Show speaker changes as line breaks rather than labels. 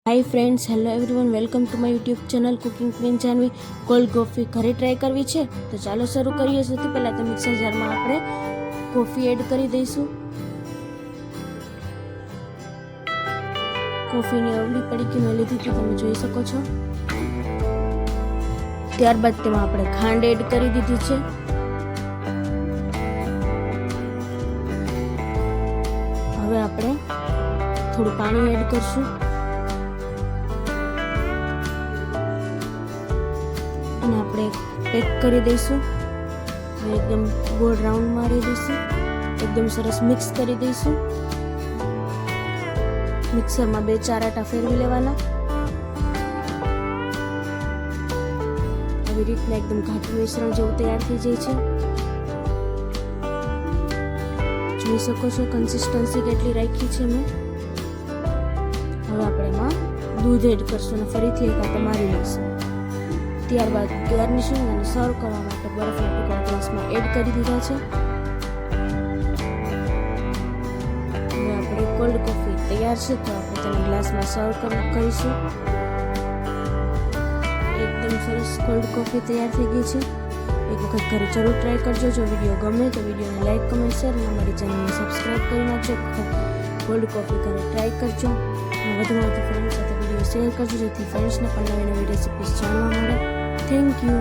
Hi friends, hello everyone, welcome to my YouTube channel cooking queen Janvi. Cold coffee ઘરે try કરવી છે તો ચાલો શરૂ કરીએ. સૌથી પહેલાં તો મિક્સર જારમાં આપણે કોફી એડ કરી દઈશું. કોફીની અવળી પડીકી મેં લીધી હતી, તમે જોઈ શકો છો. ત્યારબાદ તેમાં આપણે ખાંડ એડ કરી દીધી છે. હવે આપણે થોડું પાણી એડ કરશું અને આપણે પેક કરી દઈશું. એકદમ ગોળ રાઉન્ડ મારી દઈશું, એકદમ સરસ મિક્સ કરી દઈશું. મિક્સરમાં 2-4 આટા ફેરવી લેવાના. આવી રીતના એકદમ ઘાટું મિશ્રણ જેવું તૈયાર થઈ જાય છે. જોઈ શકો છો કન્સિસ્ટન્સી કેટલી રાખી છે મેં. હવે આપણે એમાં દૂધ એડ કરશું અને ફરીથી એક આટો મારી લઈશું. ત્યારબાદ ગાર્નિશિંગ અને સર્વ કરવા માટે બરફના ટુકડા ગ્લાસમાં એડ કરી દીધા છે. હવે આપણે કોલ્ડ કોફી તૈયાર છે તો આપણે તેને ગ્લાસમાં સર્વ કરીશું. એકદમ સરસ કોલ્ડ કોફી તૈયાર થઈ ગઈ છે. એક વખત ઘરે જરૂર ટ્રાય કરજો. જો વિડીયો ગમે તો વિડીયોને લાઈક, કમેન્ટ, શેર અને અમારી ચેનલને સબસ્ક્રાઈબ કરી નાખજો. કોલ્ડ કોફી ઘરે ટ્રાય કરજો. વધુમાં વધુ ફ્રેન્ડ્સ સાથે વિડીયો શેર કરજો જેથી ફ્રેન્ડ્સને પણ નવી નવી રેસિપીસ જાણવા મળે. Thank you.